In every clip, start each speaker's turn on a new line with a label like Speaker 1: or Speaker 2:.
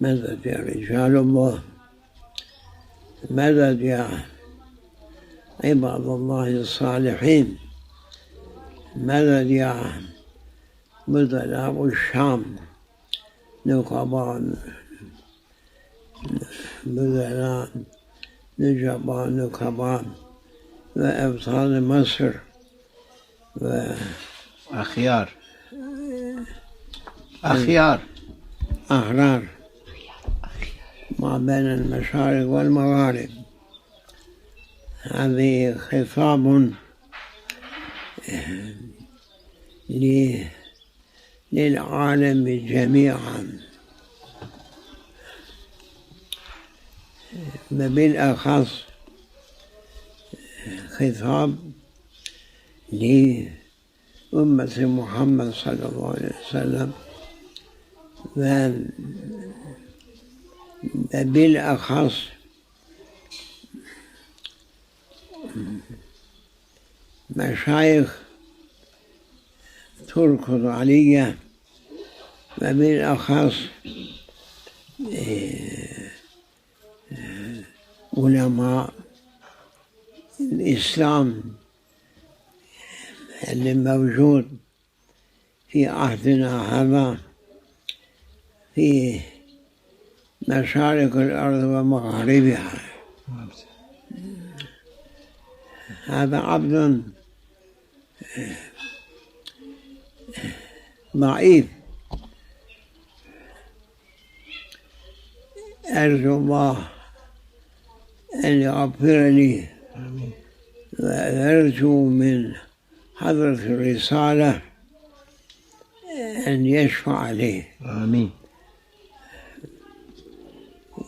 Speaker 1: مدد يا رجال الله، مدد يا عباد الله الصالحين، مدد يا بدلاء الشام، نقباء بدلاء نجباء نقباء وأبطال مصر
Speaker 2: أخيار
Speaker 1: أحرار ما بين المشارق والمغارب. هذه خطاب للعالم جميعا، وبالأخص خطاب لأمة محمد صلى الله عليه وسلم، وبالأخص مشايخ تركض علية، وبالأخص علماء الإسلام اللي موجود في عهدنا هذا في مشارق الأرض ومغاربها. هذا عبد ضعيف، أرجو الله أن يغفر لي، وأرجو من حضرة الرسالة أن يشفع لي
Speaker 2: آمين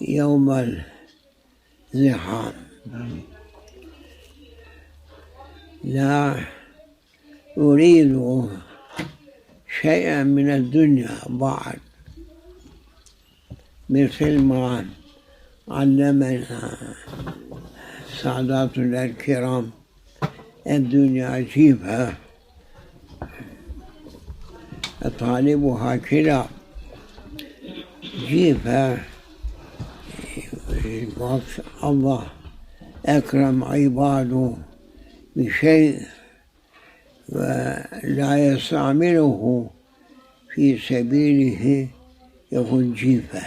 Speaker 1: يوم الزحام.
Speaker 2: آمين.
Speaker 1: لا أريد شيئا من الدنيا بعد، مثل ما علمنا ساداتنا الكرام، الدنيا جيبها طالبها كلاب، جيبها الله أكرم عباده بشيء ولا يستعمله في سبيله يكون جيفة.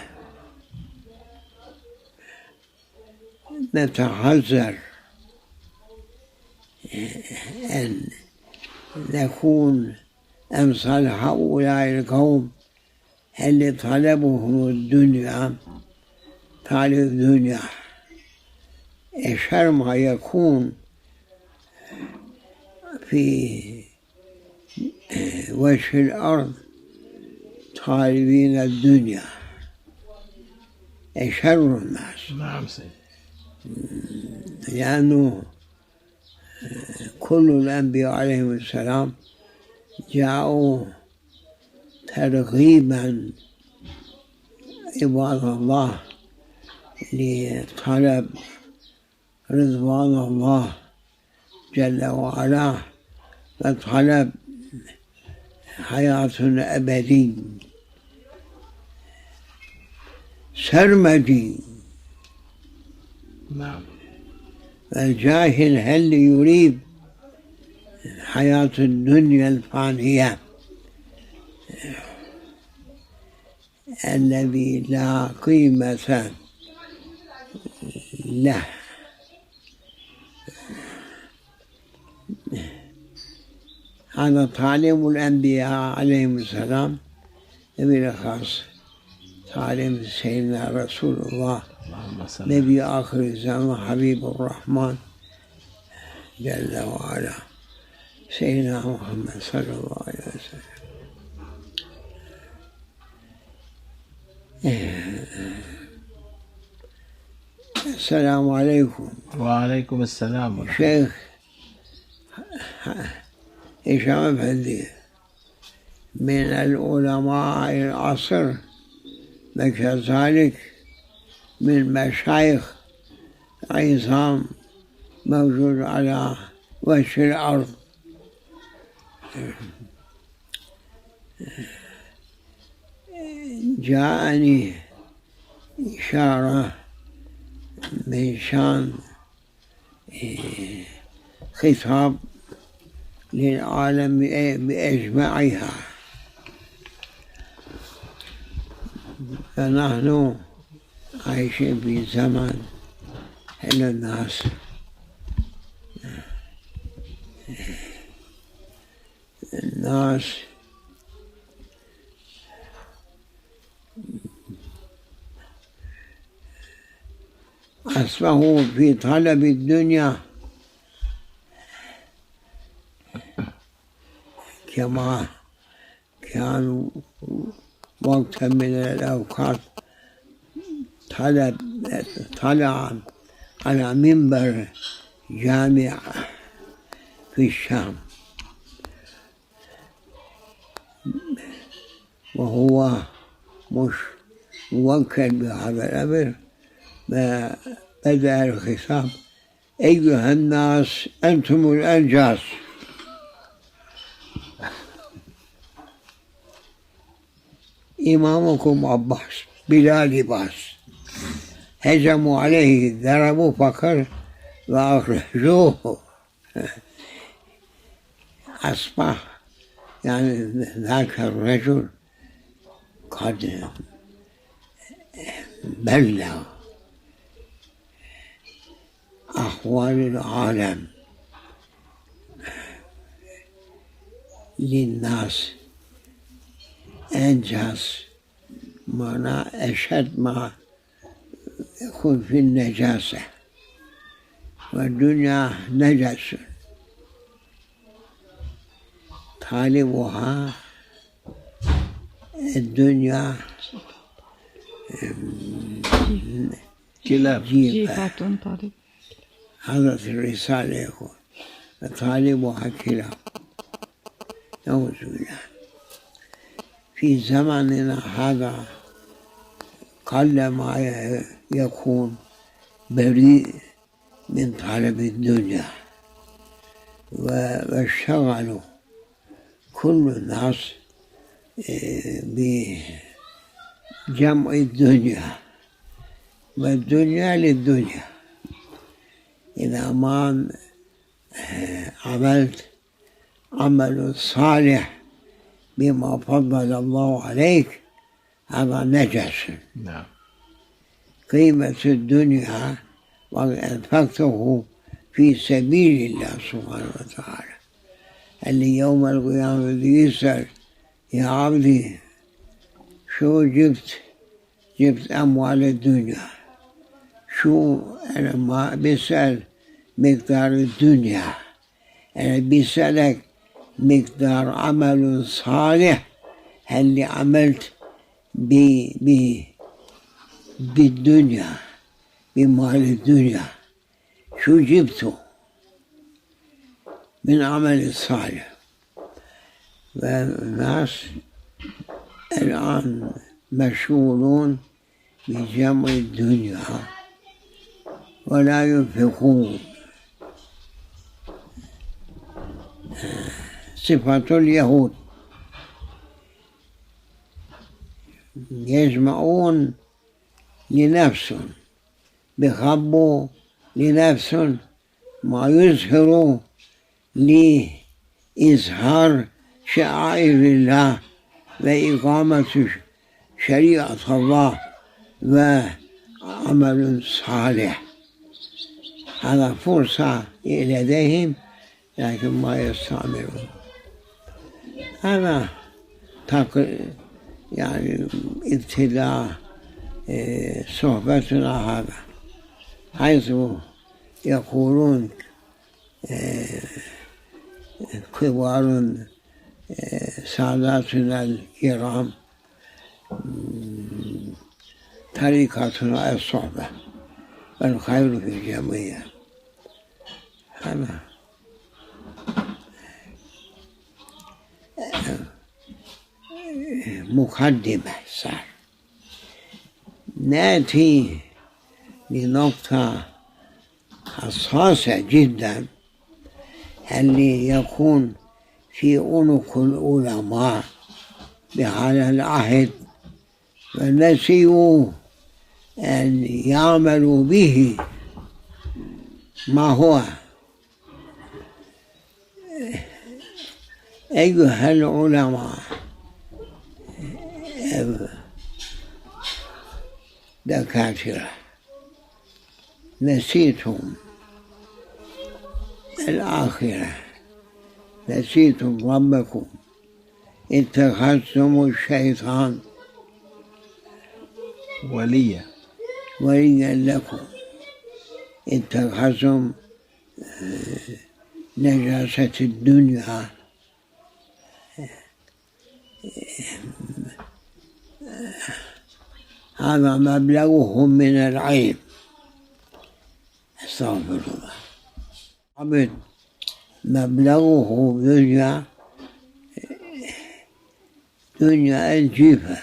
Speaker 1: نتحذر أن نكون أمثال هؤلاء القوم اللي طلبهم الدنيا، طالب الدنيا شر ما يكون في وجه الأرض طالبين الدنيا، شر الناس.
Speaker 2: نعم سيدي.
Speaker 1: لأنه كل الأنبياء عليهم السلام جاءوا ترغيبا عباد الله لطلب رضوان الله جل وعلا، وطلب حياة أبدية سرمدي.
Speaker 2: نعم.
Speaker 1: الجاهل هل يريد حياة الدنيا الفانية الذي لا قيمة له. هذا تعليم الأنبياء عليهم السلام، بالأخص تعليم سيدنا رسول الله نبي آخر الزمان حبيب الرحمن جل وعلا سيدنا محمد صلى الله عليه وسلم. السلام عليكم.
Speaker 2: وعليكم السلام.
Speaker 1: شيخ هشام أفندي من العلماء العصر، وكذلك من مشايخ عظام موجود على وجه الأرض. جاءني إشارة من شان خطاب للعالم بأجمعها. فنحن عايشين في زمن أن الناس أصبحوا في طلب الدنيا كما كانوا وقتا من الأوقات طلع على منبر جامع في الشام وهو مش موكل بهذا الأمر، بدأ الخطاب: أيها الناس أنتم الأنجاس. إمامكم عباس بلا لباس. هجموا عليه، ضربوا فقر وأخرجوه. أصبح يعني ذاك الرجل قد بلغ أحوال العالم للناس أنجاس، معنى أشد ما يكون في النجاسة، والدنيا نجس طالبها الدنيا جيفة. هذا في الرسالة يقول طالبها كلاب. نعوذ بالله. في زمننا هذا قل ما يكون بريء من طلب الدنيا، واشتغلوا كل الناس بجمع الدنيا، والدنيا للدنيا. إذا ما عملت عمل صالح بما فضل الله عليك هذا نجس.
Speaker 2: نعم.
Speaker 1: قيمة الدنيا وأنفقته في سبيل الله سبحانه وتعالى، اللي يوم القيامة يسأل: يا عبدي شو جبت أموال الدنيا؟ شو أنا ما بسأل مقدار الدنيا، أنا بسألك مقدار عمل صالح اللي عملت بالدنيا، بمال الدنيا، شو جبته من عمل صالح. والناس الآن مشغولون بجمع الدنيا ولا ينفقون. صفة اليهود يجمعون لنفس، بخبوا لنفس ما يظهر لإظهار شعائر الله وإقامة شريعة الله وعمل صالح. هذا فرصة لديهم لكن ما يستعملون. هذا يعني ابتداء صحبتنا هذا، حيث يقولون كبار ساداتنا الكرام: طريقتنا الصحبة والخير في الجميع. هذا مقدمة صار. نأتي لنقطة حساسة جدا، اللي يكون في عنق العلماء بهذا العهد ونسيوا أن يعملوا به. ما هو؟ أيها العلماء دكاترة، نسيتم الآخرة، نسيتم ربكم، اتخذتم الشيطان
Speaker 2: وليا
Speaker 1: لكم، اتخذتم نجاسة الدنيا هذا مبلغهم من العلم. استغفر الله. عبد مبلغه دنيا الجيفة.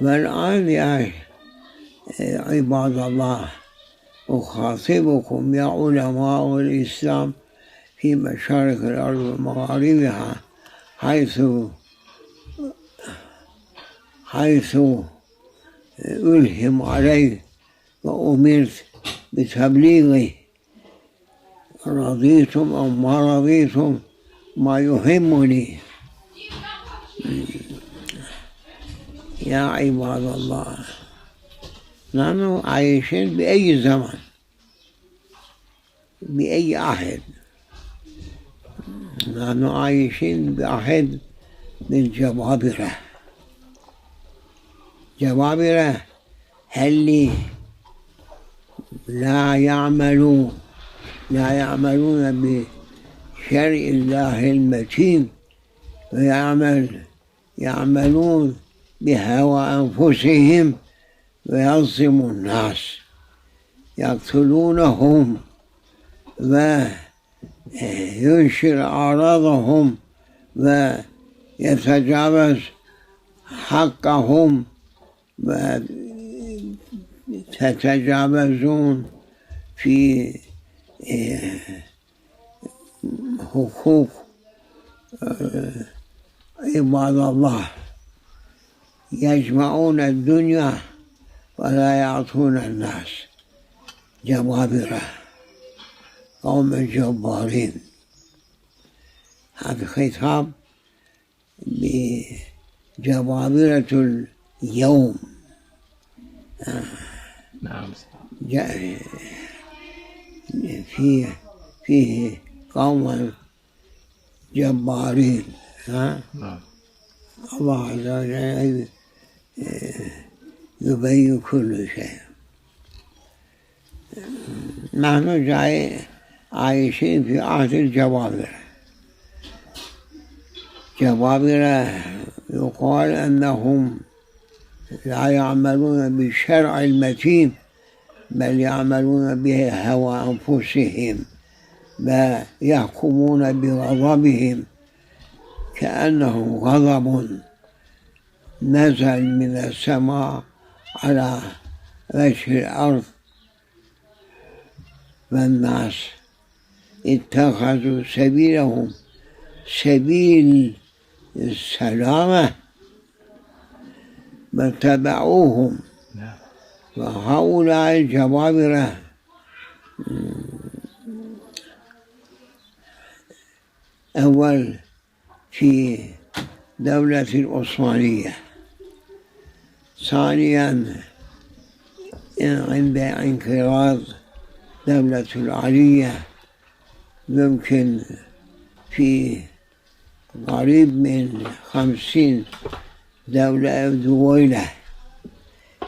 Speaker 1: والآن يا عباد الله أخاطبكم يا علماء الإسلام في مشارق الأرض ومغاربها، حيث ألهم عليه وأمرت بتبليغه، رضيتم أو ما رضيتم، ما يهمني يا عباد الله. نحن عايشين بأي زمن، بأي عهد. نحن عايشين بعهد بالجبابرة. جبابرة اللي لا يعملون بشرع الله المتين، ويعملون بهوى أنفسهم، ويظلموا الناس، يقتلونهم وينشر أعراضهم ويتجاوز حقهم، وتتجاوزون في حقوق عباد الله. يجمعون الدنيا ولا يعطون الناس. جبابرة، قوم جبارين. هذا خطاب بجبابرة اليوم.
Speaker 2: نعم.
Speaker 1: فيه قوم جبارين.
Speaker 2: نعم.
Speaker 1: الله عز وجل يبين كل شيء. نحن عايشين في عهد الجبابرة. جبابرة يقال أنهم لا يعملون بالشرع المتين، بل يعملون بهوى أنفسهم، ويحكمون بغضبهم، كأنه غضب نزل من السماء على وجه الأرض. والناس اتخذوا سبيلهم سبيل السلامة واتبعوهم. وهؤلاء الجبابرة أول في دولة العثمانية، ثانيا عند انقراض دولة العلية، يمكن في قريب من 50 دولة دويلة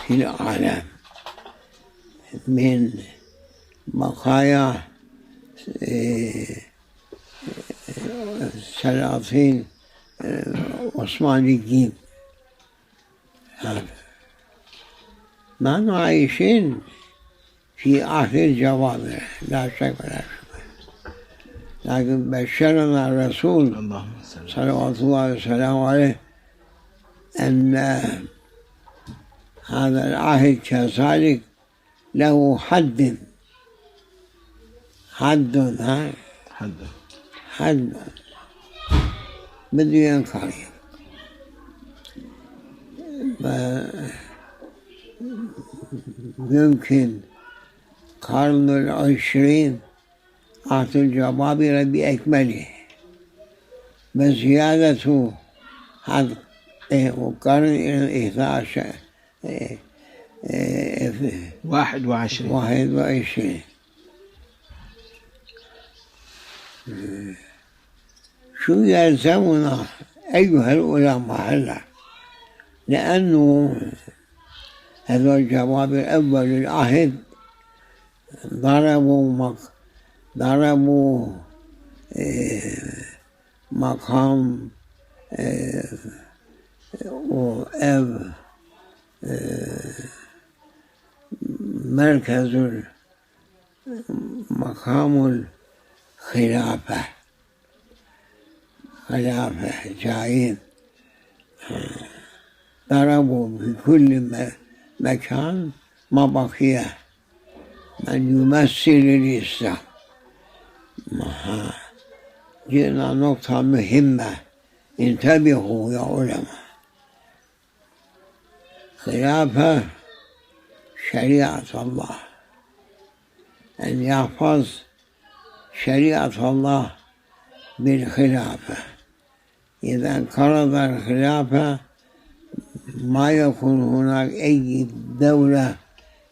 Speaker 1: في العالم من بقايا سلاطين عثمانيين. نحن عايشين في عهد الجبابرة لا شك ولا شبهة، لكن بشرنا الرسول صلوات الله وسلامه عليه أن هذا العهد كذلك له حد بده ينقضي. يمكن القرن العشرين عهد الجبابرة بأكمله، بزيادته عن القرن الإحدى 21. شو يلزمنا أيها العلماء هلا؟ لأنه هذول الجبابرة أول العهد ضربوا مقام وأب مركز مقام الخلافة جايين ضربوا في كل مكان ما بقي من يمثل الإسلام. جئنا نقطة مهمة، انتبهوا يا علماء. خلافة شريعة الله، أن يحفظ شريعة الله بالخلافة. إذا انقرض الخلافة ما يكون هناك أي دولة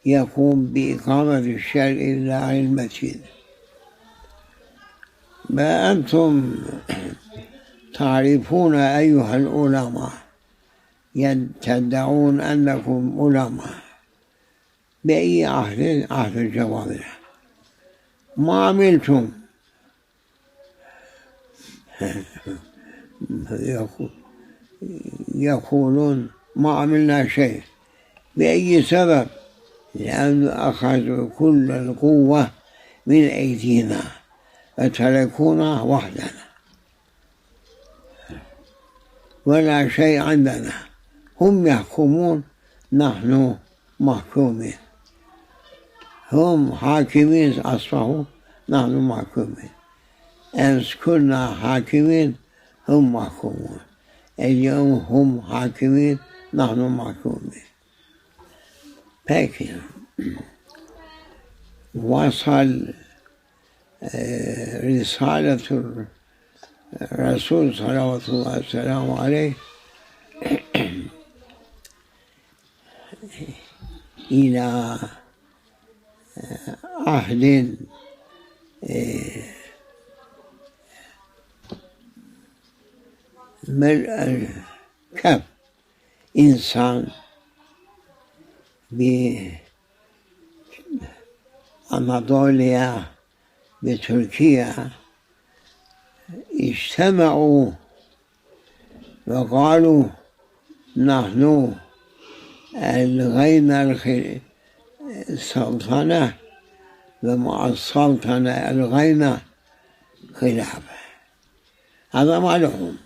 Speaker 1: يقوم بإقامة الشرع إلا المتين. ما أنتم تعرفون أيها العلماء، تدعون أنكم علماء بأي عهد الجبابرة ما عملتم؟ يقولون ما عملنا شيء. بأي سبب؟ لأنه أخذوا كل القوة من أيدينا فتركونا وحدنا، ولا شيء عندنا. هم يحكمون، نحن محكومين. هم حاكمين أصبحوا، نحن محكومين. أمس كنا حاكمين، هم محكومون. اليوم هم حاكمين، نحن محكومين. لكن وصل رسالة الرسول صلوات الله وسلامه عليه إلى عهد ملء الكف إنسان بأناطوليا بتركيا اجتمعوا وقالوا نحن ألغينا السلطنة، ومع السلطنة ألغينا خلافة. هذا ما لهم،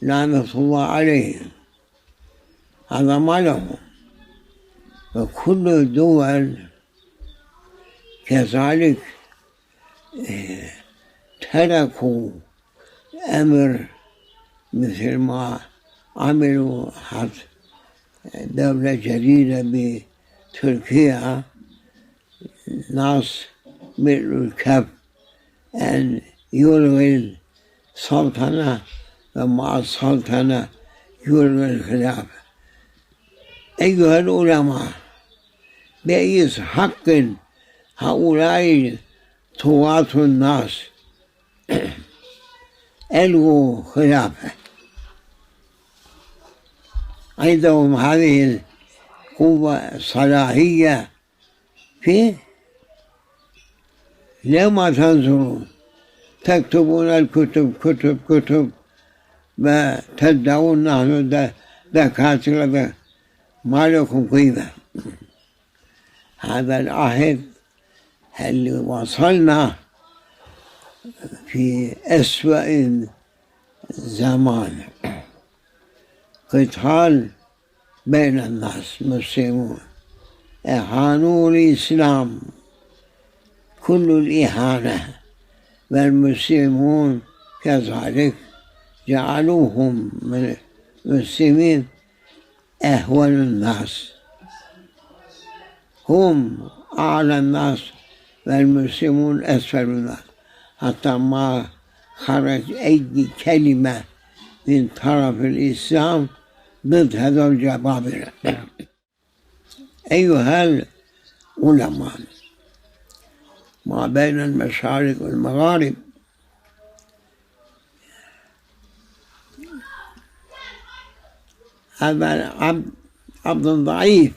Speaker 1: لعنة الله عليهم. هذا ما لهم. وكل الدول كذلك تركوا أمر مثل ما عملوا حتى دولة جديدة بتركيا، ناس ملء الكف أن يلغي السلطنة، ومع السلطنة يلغي الخلافة. أيها العلماء، بأي حق هؤلاء طغاة الناس ألغوا خلافة؟ عندهم هذه القوة صلاحية فيه؟ لما تنظرون تكتبون الكتب كتب وتدعون نحن دكاترة، ما لكم قيمة. هذا العهد اللي وصلنا في أسوأ زمان، قتال بين الناس مسلمون، أهانوا الإسلام كل الإهانة، والمسلمون كذلك جعلوهم من المسلمين أهون الناس، هم أعلى الناس والمسلمون أسفل الناس، حتى ما خرج أي كلمة من طرف الإسلام ضد هذول الجبابرة. أيها العلماء، ما بين المشارق والمغارب هذا عبد ضعيف،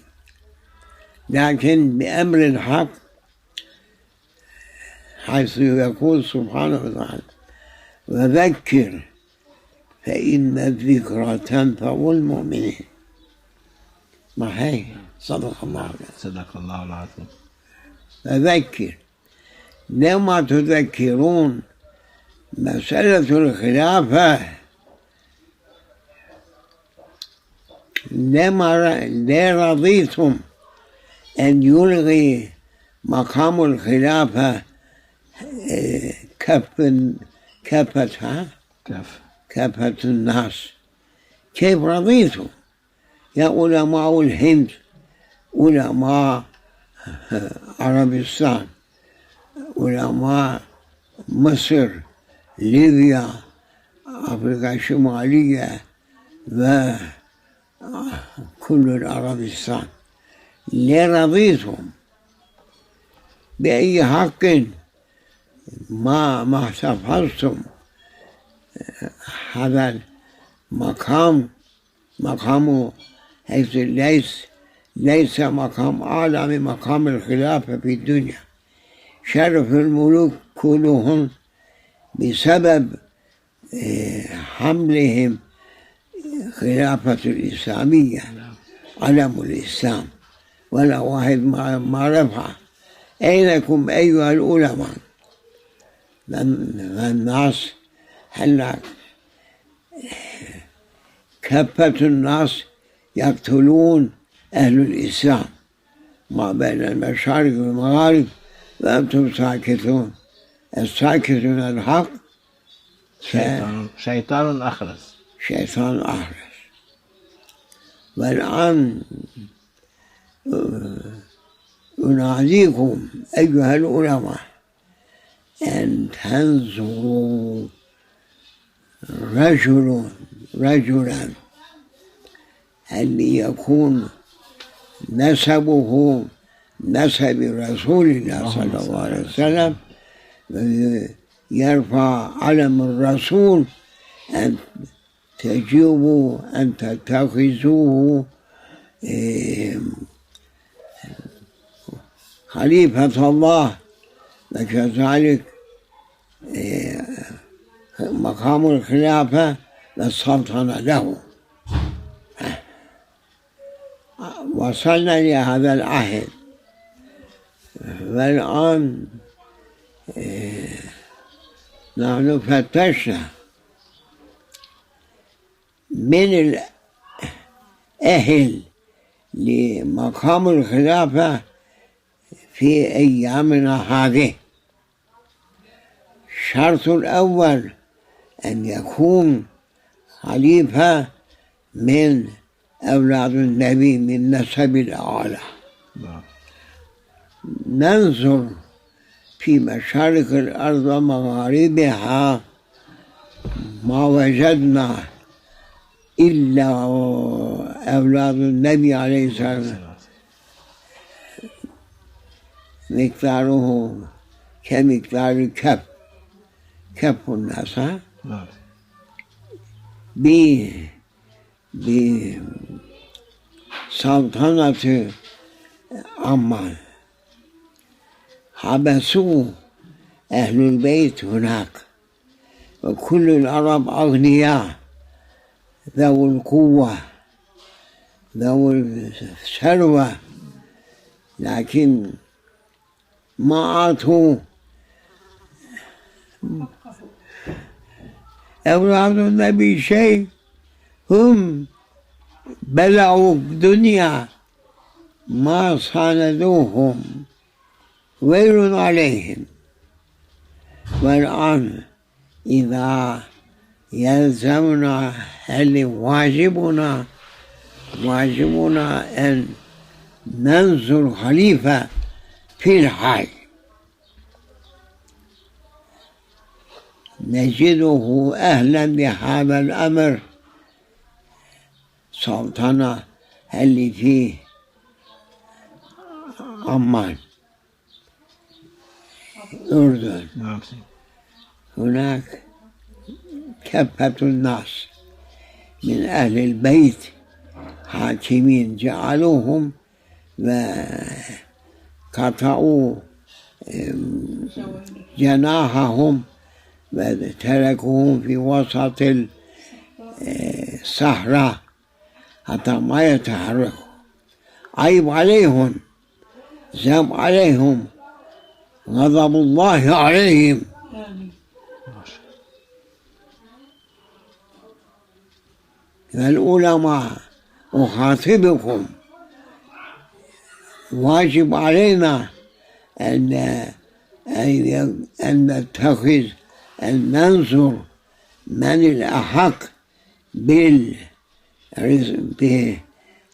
Speaker 1: لكن بأمر الحق، حيث يقول سبحانه وتعالى: وذكر فإن الذكرى تنفع المؤمنين. ما هي صدق الله العظيم.
Speaker 2: صدق الله العظيم.
Speaker 1: فذكر، لما تذكرون مسألة الخلافة، لا رضيتم أن يلغي مقام الخلافة كافة الناس. كيف رضيتم يا علماء الهند، علماء عربستان، علماء مصر، ليبيا، أفريقيا الشمالية، وكل العربستان، لرضيتم بأي حق ما احتفظتم هذا المقام، مقام حيث ليس مقام أعلى من مقام الخلافة في الدنيا. شرف الملوك كلهم بسبب حملهم خلافة الإسلامية، علم الإسلام، ولا واحد ما رفع. أينكم أيها العلماء؟ الناس هلا كافة الناس يقتلون أهل الإسلام ما بين المشارق والمغارب، وأنتم ساكتون. الساكتون الحق
Speaker 2: شيطان أخرس.
Speaker 1: شيطان أخرس. والآن أناديكم أيها العلماء أن تنظروا رجلا أن يكون نسبه نسب رسول الله صلى الله عليه وسلم، يرفع علم الرسول، أن تجيبوا أن تتخذوه خليفة الله، وكذلك مقام الخلافة والسلطنة له. وصلنا لهذا العهد، والآن نحن فتشنا من الأهل لمقام الخلافة في أيامنا هذه. الشرط الأول أن يكون خليفة من أولاد النبي من نسب الأعلى. ننظر في مشارق الأرض ومغاربها، ما وجدنا إلا أولاد النبي عليه الصلاة والسلام، مقداره كمقدار كف الناس، بسلطنة عمان. حبسوا أهل البيت هناك، وكل العرب أغنياء ذو القوة ذو الثروة، لكن ما أعطوا أولاد النبي شيء. هم بلعوا الدنيا، ما صاندوهم، ويل عليهم. والآن إذا يلزمنا اللي واجبنا أن ننظر خليفة في الحال نجده أهلا بهذا الأمر. سلطنة اللي فيه عمان الأردن، هناك كافة الناس من أهل البيت حاكمين، جعلوهم وقطعوا جناحهم وتركوهم في وسط الصحراء حتى ما يتحركوا. عيب عليهم، زم عليهم، غضب الله عليهم. العلماء أخاطبكم، واجب علينا أن نتخذ، أن ننظر من الأحق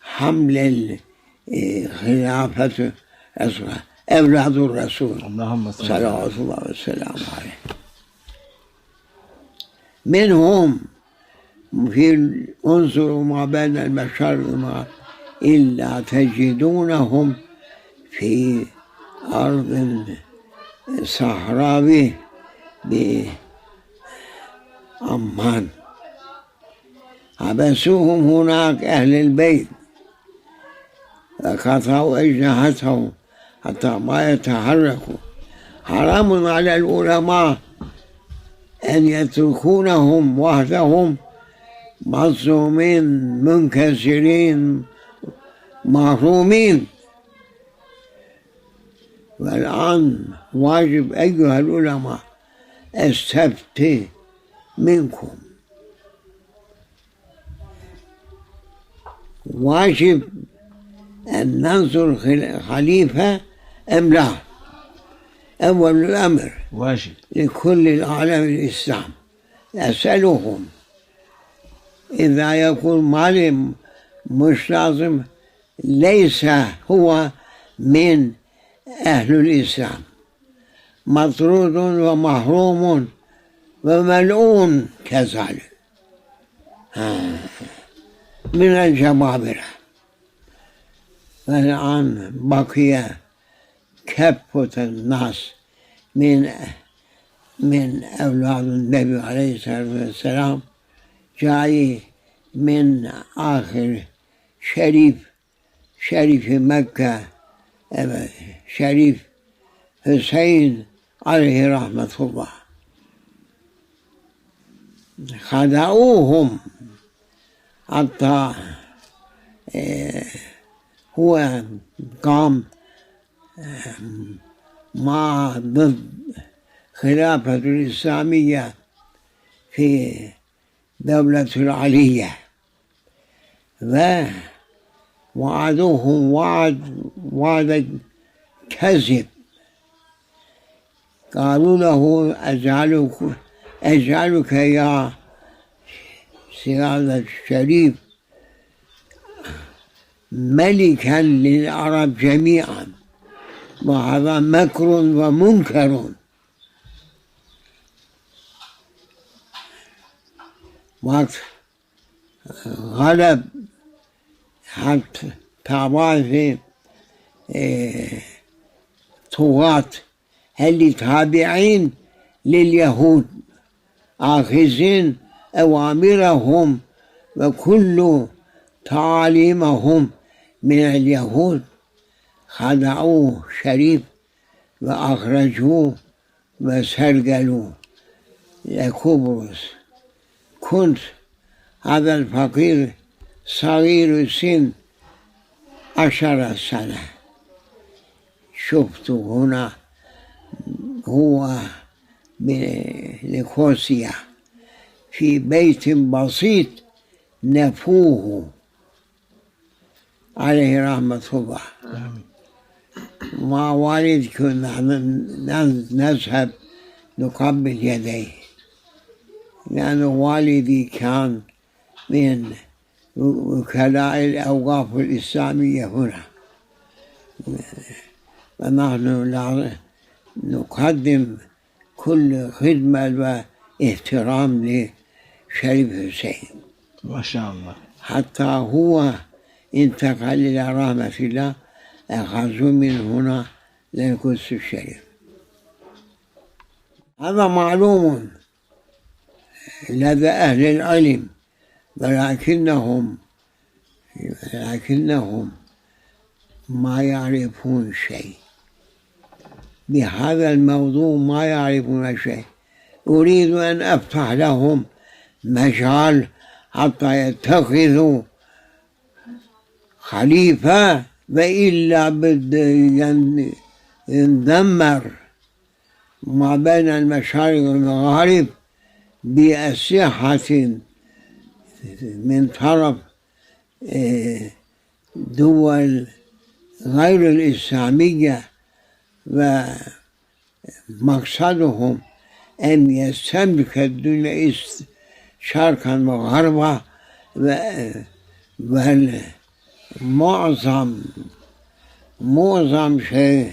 Speaker 1: بحمل خلافة أولاد الرسول صلوات الله وسلامه عليه. منهم في انظروا ما بين المشارق إلا تجدونهم في أرض صحراوي بعمان، حبسوهم هناك أهل البيت وقطعوا أجنحتهم حتى ما يتحركوا. حرام على العلماء أن يتركونهم وحدهم مظلومين منكسرين محرومين. والآن واجب أيها العلماء استفتي منكم، واجب أن ننظر خليفة أم لا. أول الأمر
Speaker 2: واجب
Speaker 1: لكل العالم الإسلام، أسألهم إذا يكون معلم مش لازم، ليس هو من أهل الإسلام، مطرود ومحروم وملعون كذلك من الجبابرة. والآن بقي كافة الناس من أولاد النبي عليه الصلاة والسلام، جاي من آخر شريف مكة، شريف حسين عليه رحمة الله. خدعوهم حتى هو قام مع ضد خلافة الإسلامية في دولة العلية، ووعدوهم وعد كذب. قالوا له أجعلك يا سيادة الشريف ملكا للعرب جميعا، وهذا مكر ومنكر. وقت غلب حتى طوائف طغاة اللي تابعين لليهود آخذين أوامرهم وكل تعاليمهم من اليهود، خدعوه شريف وأخرجوه وسرقلوه لقبرص. كنت هذا الفقير صغير السن 10 سنة، شفته هنا هو بنيقوسيا في بيت بسيط نفوه عليه رحمة الله. مع والد كنا نذهب نقبل يديه لأن والدي كان من وكلاء الأوقاف الإسلامية هنا، ونحن نقدم كل خدمة واحترام لشريف حسين.
Speaker 2: ما شاء الله.
Speaker 1: حتى هو انتقل إلى رحمة الله، أخذوا من هنا للقدس الشريف. هذا معلوم لدى أهل العلم، ولكنهم ما يعرفون شيء بهذا الموضوع، ما يعرفون شيء. أريد أن أفتح لهم مجال حتى يتخذوا خليفة، وإلا يندمر ما بين المشارق والمغارب بأسلحة من طرف دول غير الإسلامية، ومقصدهم أن يستملك الدنيا شرقا وغربا، معظم شيء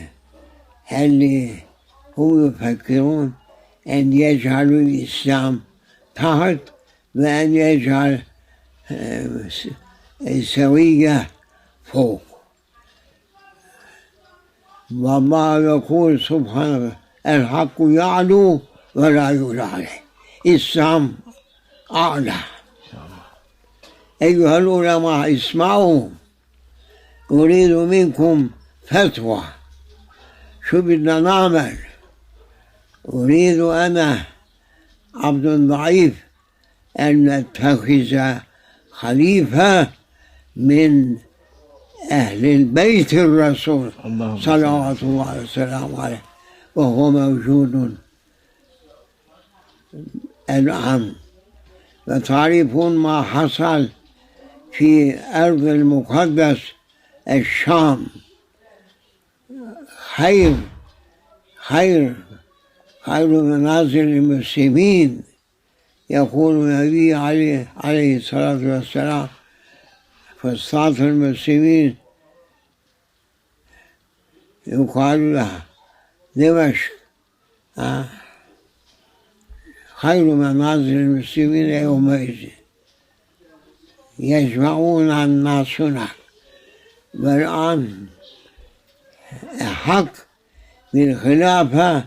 Speaker 1: اللي هم يفكرون أن يجعلوا الإسلام تحت، وأن يجعل السوية فوق. والله يقول سبحانه: الحق يعلو ولا يعلى عليه. الإسلام أعلى. أيها العلماء اسمعوا، أريد منكم فتوى، شو بدنا نعمل؟ أريد أنا عبد ضعيف أن نتخذ خليفة من أهل البيت الرسول صلوات الله وسلامه عليه، وهو موجود الآن. وتعرفون ما حصل في أرض المقدس الشام، خير منازل المسلمين. يقول النبي عليه الصلاة والسلام: فسطاط المسلمين يقال لها دمشق، خير منازل المسلمين يومئذ، يجمعون الناس هناك. والآن حق بالخلافة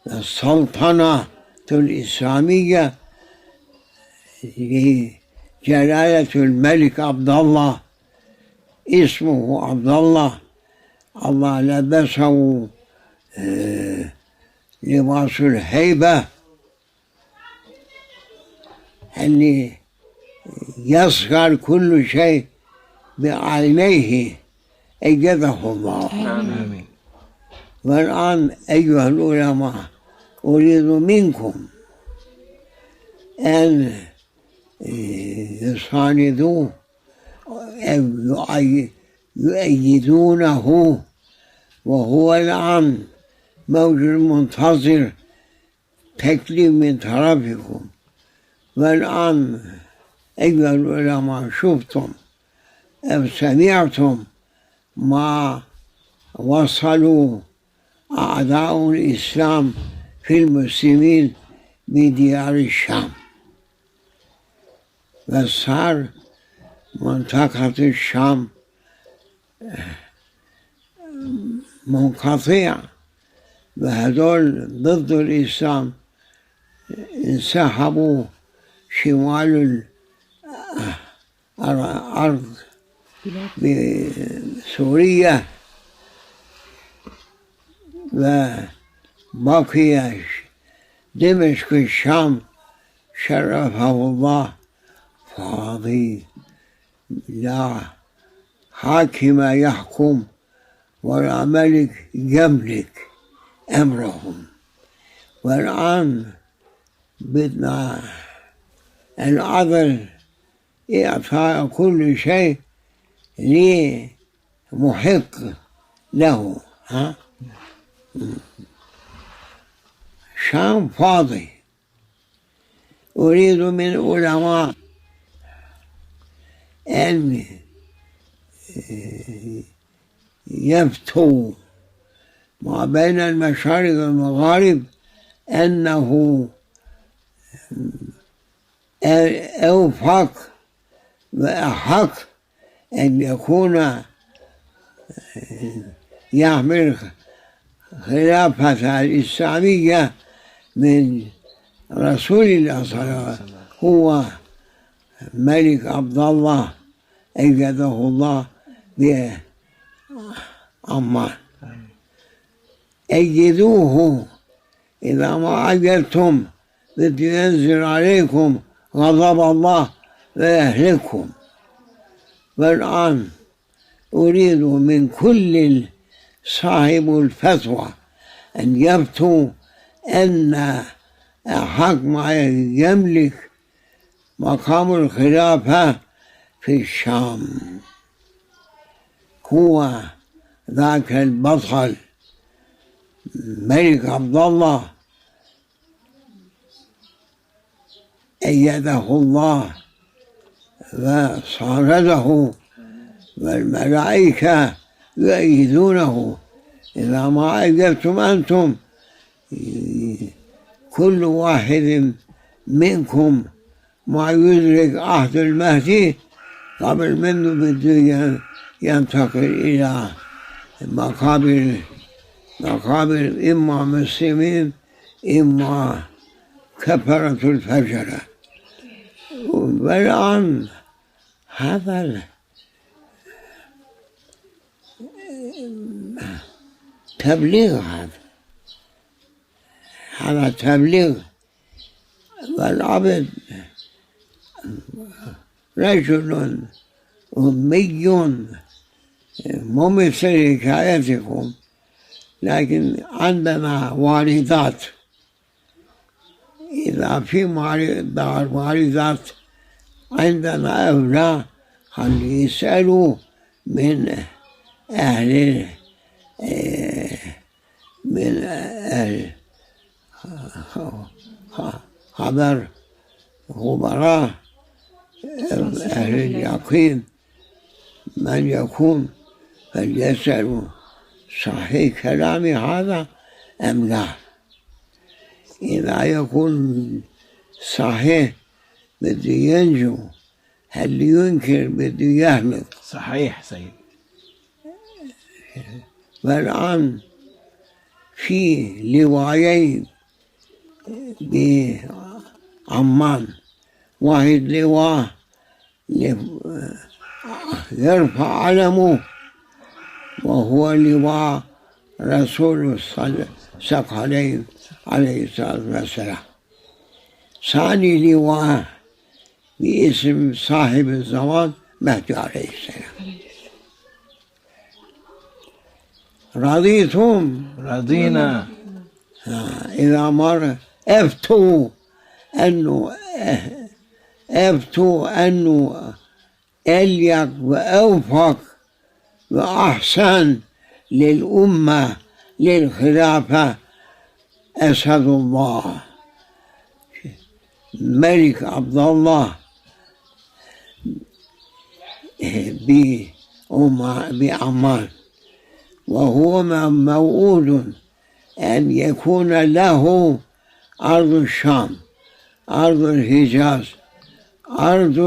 Speaker 1: السلطنة الإسلامية لجلالة الملك عبد الله، اسمه عبد الله. الله لبسه لباس الهيبة اللي يصغر كل شيء بعينيه، أيده الله.
Speaker 2: آمين.
Speaker 1: والآن أيها العلماء، أريد منكم أن يساندوه، يؤيدونه، وهو الآن موجود منتظر تكليف من طرفكم. والآن أيها العلماء، شفتم أو سمعتم ما وصلوا أعداء الإسلام في المسلمين بديار الشام، وصار منطقة الشام منقطع، وهذول ضد الإسلام انسحبوا شمال الأرض بسوريا، وبقي دمشق الشام شرفه الله فاضي، لا حاكم يحكم ولا ملك يملك أمرهم. والآن بدنا العدل، إعطاء كل شيء لمحق له. شام فاضي. أريد من علماء أن يفتوا ما بين المشارق والمغارب أنه أوفق وأحق أن يكون يحمل خلافة الإسلامية من رسول الله صلى الله عليه وسلم هو ملك عبد الله أيده الله بعمان. أيدوه إذا ما أجلتم بده ينزل عليكم غضب الله ويهلككم. والآن أريد من كل صاحب الفتوى أن يفتوا أن حق ما يملك مقام الخلافة في الشام هو ذاك البطل ملك عبد الله أيده الله وصارده والملائكة يؤيدونه. إذا ما أجبتم أنتم كل واحد منكم ما يدرك عهد المهدي قبل منه بده ينتقل إلى مقابر إما مسلمين إما كفرة الفجرة. والآن هذا تبليغ، هذا تبليغ. والعبد رجل أمي مو مثل حكايتكم، لكن عندنا والدات. إذا في والدات عندنا أولاد خلي يسألوا من أهل خبراء أهل اليقين من يكون فليسألوا صحيح كلامي هذا أم لا. إذا يكون صحيح بده ينجو، هل ينكر بده يهلك.
Speaker 2: صحيح سيد.
Speaker 1: والآن في لوايين بعمان، واحد لواء يرفع علمه وهو لواء رسول الثقلين عليه الصلاة والسلام. ثاني لواء باسم صاحب الزمان مهدي عليه السلام. رضيتم؟
Speaker 2: رضينا.
Speaker 1: إذا مر أفتوا أنه أليق وأوفق وأحسن للأمة للخلافة أسد الله ملك عبد الله بعمان، وهو موعود أن يكون له أرض الشام، أرض الحجاز، أرض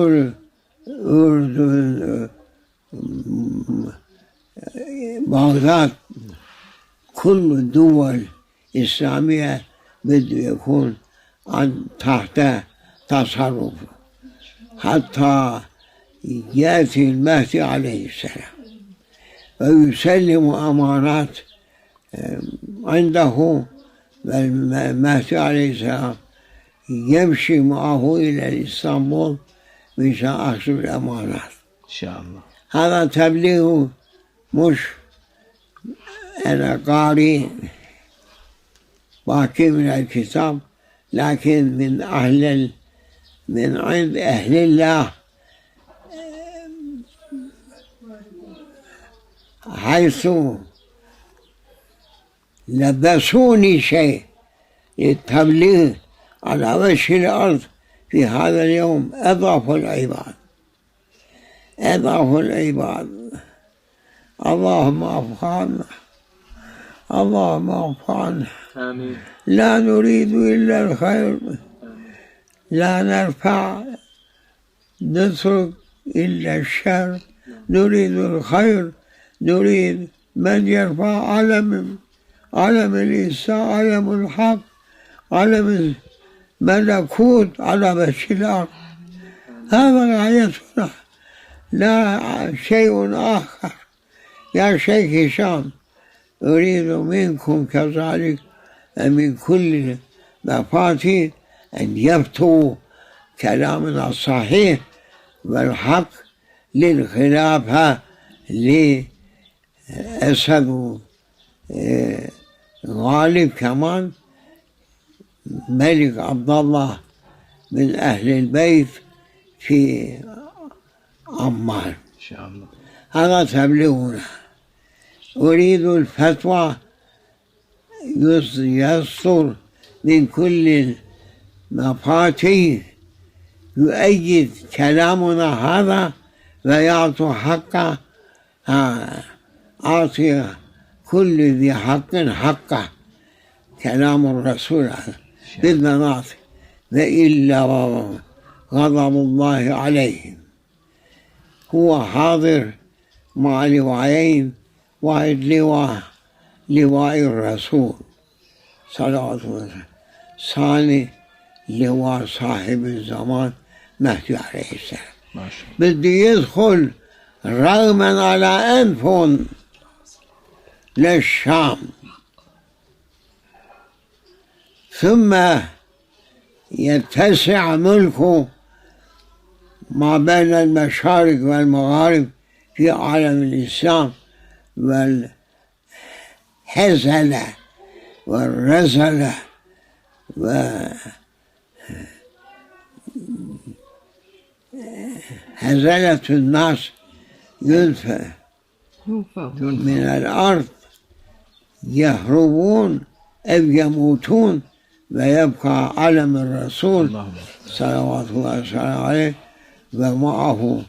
Speaker 1: الأردن، بغداد. كل الدول الإسلامية بده يكون تحت تصرف حتى يأتي المهدي عليه السلام ويسلم أمانات عنده. والمهدي عليه السلام يمشي معه إلى إسطنبول مشان أخذ الأمانات
Speaker 2: إن شاء الله.
Speaker 1: هذا تبليغ، مش أنا قارئ باقي من الكتاب، لكن من عند أهل الله، حيث لبسوني شيء للتبليغ على وجه الأرض في هذا اليوم أضعف العباد، أضعف العباد. اللهم اعف عنا، اللهم اعف عنا.
Speaker 3: آمين.
Speaker 1: لا نريد إلا الخير، لا نرفع نترك إلا الشر، نريد الخير، نريد من يرفع علم الإسلام، علم الحق، علم الملكوت على وجه الأرض. هذا غايتنا، لا شيء آخر. يا شيخ هشام، أريد منكم كذلك من كل مفاتيح أن يفتوا كلامنا الصحيح والحق للخلافة لأسد غالب كمان ملك عبد الله من أهل البيت في عمان.
Speaker 2: إن شاء الله.
Speaker 1: هذا تبلغنا. أريد الفتوى يصدر من كل المفاتيح يؤيد كلامنا هذا ويعطي حقه، أعطي كل ذي حق حقه، كلام الرسول بالمناطق، وإلا غضب الله عليهم. هو حاضر مع لواءين، واحد لواء الرسول صلى الله عليه وسلم، ثاني لواء صاحب الزمان مهدي عليه السلام.
Speaker 2: ما شاء الله.
Speaker 1: بده يدخل رغما على أنف للشام، ثم يتسع ملكه ما بين المشارق والمغارب في عالم الإسلام، والهزلة والرزلة وهزلة الناس ينفى من الأرض، يهربون أو يموتون، ويبقى علم الرسول صلوات الله وسلامه عليه ومعه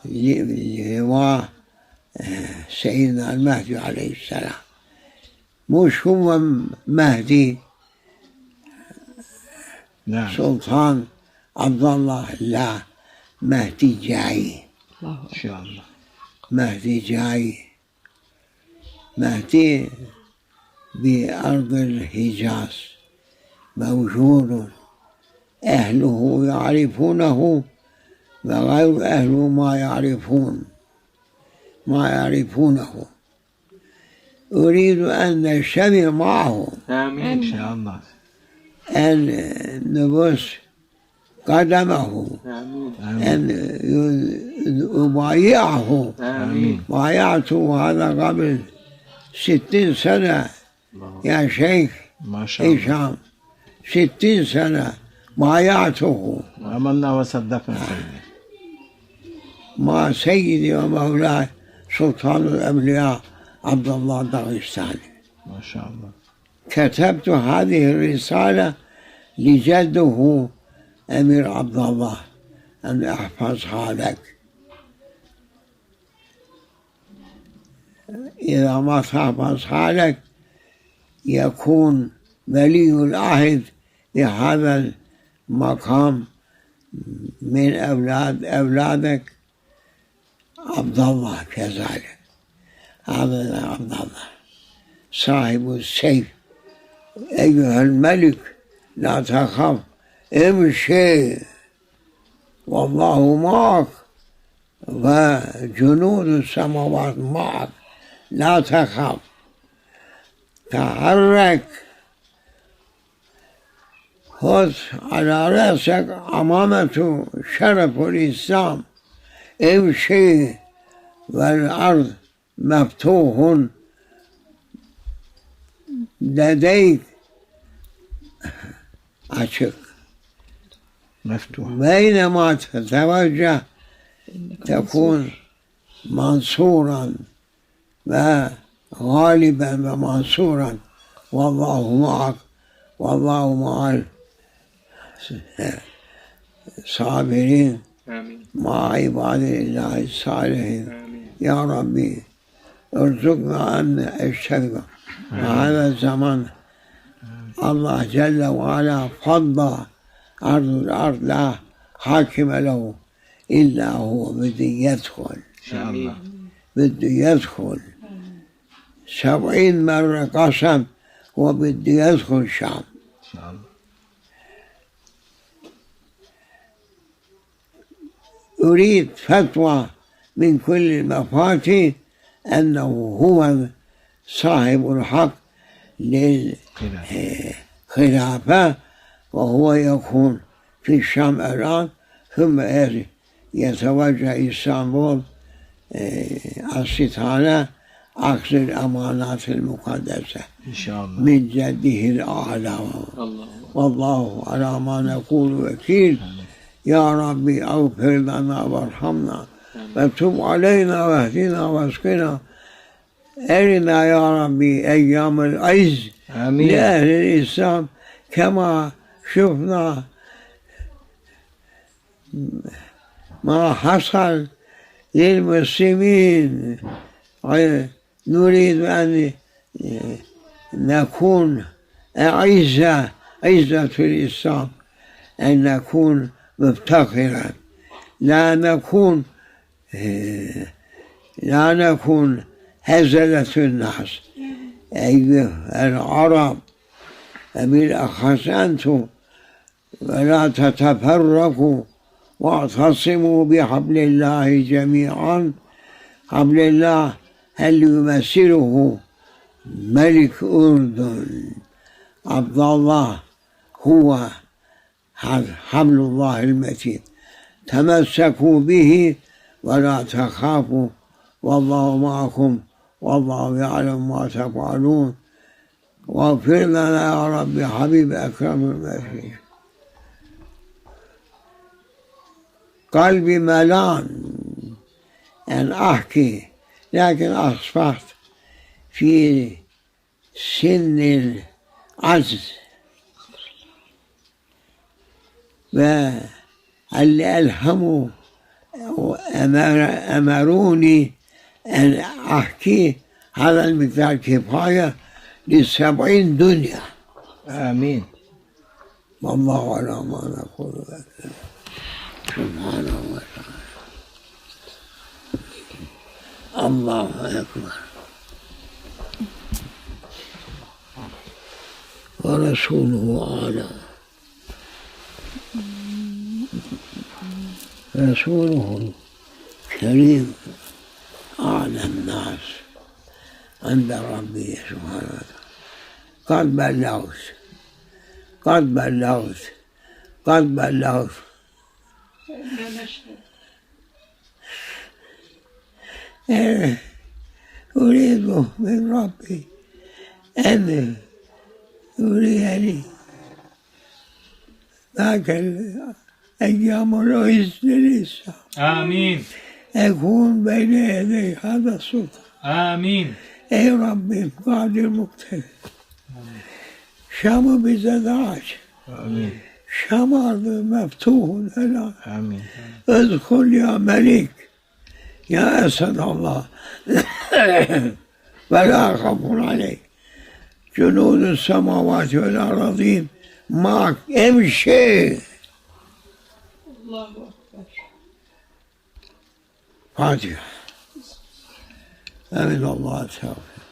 Speaker 1: لواء سيدنا المهدي عليه السلام. مش هو مهدي
Speaker 2: نعم.
Speaker 1: سلطان عبد الله، لا، مهدي جاي
Speaker 2: إن شاء الله.
Speaker 1: مهدي جاي، مهدي بأرض الحجاز موجود، أهله يعرفونه وغير أهله ما يعرفونه. أريد أن نجتمع معه،
Speaker 3: آمين.
Speaker 2: إن شاء الله.
Speaker 1: أن نبوس قدمه،
Speaker 3: آمين.
Speaker 1: أن أبايعه.
Speaker 3: آمين.
Speaker 1: بايعته هذا قبل 60 سنة يا شيخ
Speaker 2: ما شاء الله.
Speaker 1: هشام، 60 سنة بايعته
Speaker 2: آمنا وصدقنا سيدي.
Speaker 1: مع سيدي ومولاي سلطان الأولياء عبد الله الدغستاني.
Speaker 2: ما شاء الله.
Speaker 1: كتبت هذه الرسالة لجده أمير عبد الله أن أحفظها لك، إذا ما تحفظها لك يكون ولي العهد لهذا المقام من أولادك عبد الله كذلك. هذا عبد الله صاحب السيف. أيها الملك لا تخف، امشي والله معك وجنود السماوات معك، لا تخف، تحرك، خذ على رأسك عمامة شرف الإسلام، امشي والأرض مفتوح لديك، عشق
Speaker 2: مفتوح.
Speaker 1: بينما تتوجه تكون منصورا وغالبا ومنصورا، والله معك والله مع صابرين
Speaker 3: آمين
Speaker 1: مع عباد الله الصالحين.
Speaker 3: آمين
Speaker 1: يا ربي ارزقنا أن الشرق وهذا الزمن. الله جل وعلا فضى أرض الأرض لا حاكم له إلا هو. بده يدخل،
Speaker 2: إن شاء الله.
Speaker 1: بده يدخل 70 مرة قسم وبده يدخل الشام.
Speaker 2: إن شاء الله.
Speaker 1: أريد فتوى من كل المفاتيح أنه هو صاحب الحق للخلافة، وهو يكون في الشام الآن، ثم يتوجه إسطنبول الستانة عكس الأمانات المقدسة
Speaker 2: إن شاء الله.
Speaker 1: من جده الأعلى. والله على ما نقول وكيل. يا ربي اغفر لنا وارحمنا وتب علينا واهدنا واسقنا. أرنا يا ربي أيام العز
Speaker 2: آمين.
Speaker 1: لأهل الإسلام كما شفنا ما حصل للمسلمين. نريد أن نكون عزة الإسلام، أن نكون مفتخرا، لا نكون هزلة الناس. أيها العرب بالأخص أنتم، ولا تتفرقوا واعتصموا بحبل الله جميعا. حبل الله هل يمثله ملك أردن عبد الله، هو حبل الله المتين. تمسكوا به ولا تخافوا، والله معكم والله يعلم ما تفعلون. واغفر لنا يا رب حبيب أكرم المسيح. قلبي ملان أن أحكي، لكن أصبحت في سن العجز، واللي ألهموا أمروني أن أحكي هذا المقدار كفاية ل70 دنيا.
Speaker 2: آمين.
Speaker 1: والله على ما نقول سبحانه وتعالى. الله أكبر. ورسوله أعلى. رسوله الكريم أعلى الناس عند ربي سبحانه وتعالى. قد بلغت. أريد من ربي أن يريني ذاك الأيام العز للإسلام.
Speaker 3: آمين.
Speaker 1: أكون بين يدي هذا السلطان.
Speaker 3: آمين.
Speaker 1: أي ربي قادر مقتدر. شام بزداج.
Speaker 2: آمين.
Speaker 1: شام أرض مفتوح الآن.
Speaker 2: آمين.
Speaker 1: ادخل يا ملك يا أسد الله ولا خوف عليك. جنود السماوات والأراضين معك، امشي.
Speaker 4: الله أكبر.
Speaker 1: فاتحة. آمين. الله التوفيق.